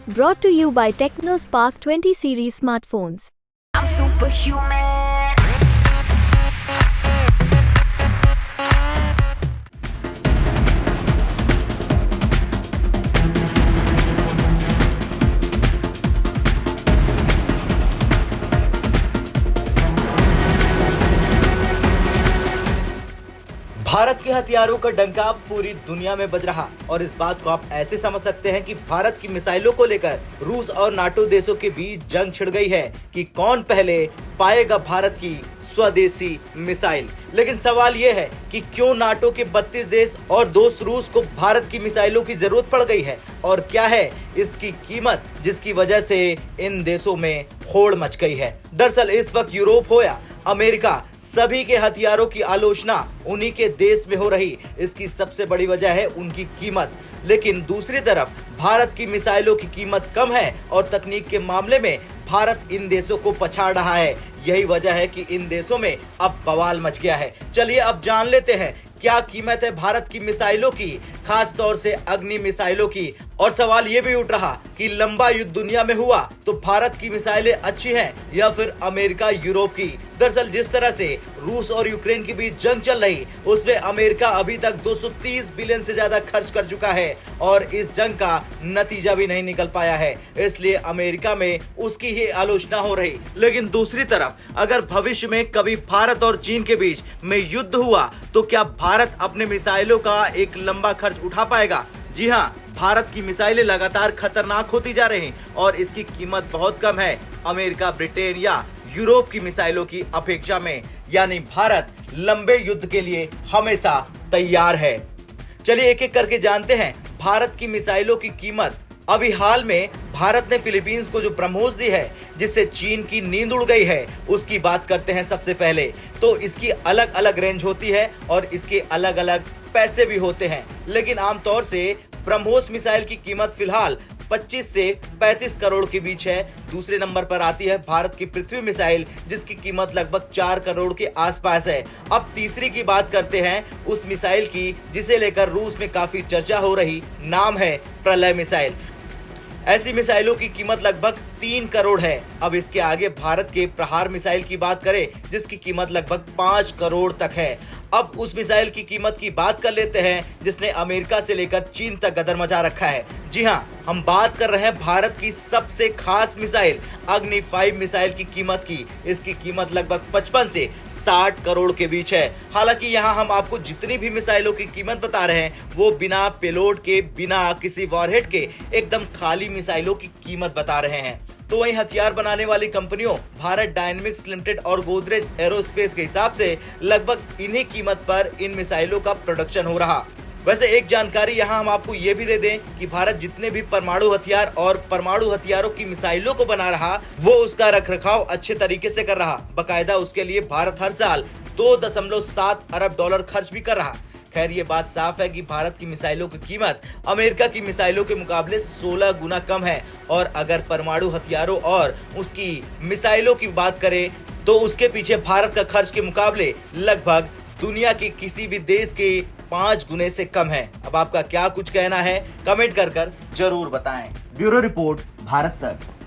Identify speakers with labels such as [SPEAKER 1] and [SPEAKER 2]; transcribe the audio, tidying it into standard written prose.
[SPEAKER 1] Brought to you by TechnoSpark 20 series smartphones.
[SPEAKER 2] I'm superhuman.
[SPEAKER 3] Bharat के हथियारों का डंका पूरी दुनिया में बज रहा और इस बात को आप ऐसे समझ सकते हैं कि भारत की मिसाइलों को लेकर रूस और नाटो देशों के बीच जंग छिड़ गई है कि कौन पहले पाएगा भारत की स्वदेशी मिसाइल। लेकिन सवाल यह है कि क्यों नाटो के 32 देश और दोस्त रूस को भारत की मिसाइलों की जरूरत पड़ गई है और क्या है इसकी कीमत जिसकी वजह से इन देशों में होड़ मच गई है। दरअसल इस वक्त यूरोप हो या अमेरिका, सभी के हथियारों की आलोचना उन्हीं के देश में हो रही। इसकी सबसे बड़ी वजह है उनकी कीमत। लेकिन दूसरी तरफ भारत की मिसाइलों की कीमत कम है और तकनीक के मामले में भारत इन देशों को पछाड़ रहा है। यही वजह है कि इन देशों में अब बवाल मच गया है। चलिए अब जान लेते हैं क्या कीमत है भारत की मिसाइलों की, खास तौर से अग्नि मिसाइलों की। और सवाल ये भी उठ रहा कि लंबा युद्ध दुनिया में हुआ तो भारत की मिसाइलें अच्छी हैं या फिर अमेरिका यूरोप की। दरअसल जिस तरह से रूस और यूक्रेन के बीच जंग चल रही उसमें अमेरिका अभी तक 230 बिलियन से ज्यादा खर्च कर चुका है और इस जंग का नतीजा भी नहीं निकल पाया है, इसलिए अमेरिका में उसकी ही आलोचना हो रही। लेकिन दूसरी तरफ अगर भविष्य में कभी भारत और चीन के बीच में युद्ध हुआ तो क्या भारत अपने मिसाइलों का एक लंबा खर्च उठा पाएगा? जी हाँ, भारत की मिसाइलें लगातार खतरनाक होती जा रही और इसकी कीमत बहुत कम है अमेरिका, ब्रिटेन या यूरोप की मिसाइलों की अपेक्षा में। यानी भारत लंबे युद्ध के लिए हमेशा तैयार है। चलिए एक एक करके जानते हैं भारत की मिसाइलों की कीमत। अभी हाल में भारत ने फिलीपींस को जो ब्रह्मोस दी है जिससे चीन की नींद उड़ गई है, उसकी बात करते हैं। सबसे पहले तो इसकी अलग अलग रेंज होती है और इसके अलग अलग पैसे भी होते हैं, लेकिन आमतौर से ब्रह्मोस मिसाइल की कीमत फिलहाल 25 से 35 करोड़ के बीच है। दूसरे नंबर पर आती है भारत की पृथ्वी मिसाइल जिसकी कीमत लगभग 4 करोड़ के आसपास है। अब तीसरी की बात करते हैं उस मिसाइल की जिसे लेकर रूस में काफी चर्चा हो रही, नाम है प्रलय मिसाइल। ऐसी मिसाइलों की कीमत लगभग 3 करोड़ है। अब इसके आगे भारत के प्रहार मिसाइल की बात करें जिसकी कीमत लगभग 5 करोड़ तक है। अब उस मिसाइल की कीमत की बात कर लेते हैं जिसने अमेरिका से लेकर चीन तक गदर मचा रखा है। जी हाँ, हम बात कर रहे हैं भारत की सबसे खास मिसाइल अग्नि 5 मिसाइल की कीमत की। इसकी कीमत लगभग 55 से 60 करोड़ के बीच है। हालांकि यहाँ हम आपको जितनी भी मिसाइलों की कीमत बता रहे हैं वो बिना पेलोड के, बिना किसी वॉरहेड के एकदम खाली मिसाइलों की कीमत बता रहे हैं। तो वहीं हथियार बनाने वाली कंपनियों भारत डायनेमिक्स लिमिटेड और गोदरेज एरोस्पेस के हिसाब से लगभग इन्हीं कीमत पर इन मिसाइलों का प्रोडक्शन हो रहा। वैसे एक जानकारी यहाँ हम आपको ये भी दे दें कि भारत जितने भी परमाणु हथियार और परमाणु हथियारों की मिसाइलों को बना रहा वो उसका रखरखाव अच्छे तरीके से कर रहा। बकायदा उसके लिए भारत हर साल 2.7 अरब डॉलर खर्च भी कर रहा। खैर ये बात साफ है कि भारत की मिसाइलों की कीमत अमेरिका की मिसाइलों के मुकाबले 16 गुना कम है और अगर परमाणु हथियारों और उसकी मिसाइलों की बात करें तो उसके पीछे भारत का खर्च के मुकाबले लगभग दुनिया के किसी भी देश के 5 गुने से कम है। अब आपका क्या कुछ कहना है कमेंट कर जरूर बताएं। ब्यूरो रिपोर्ट, भारत तक।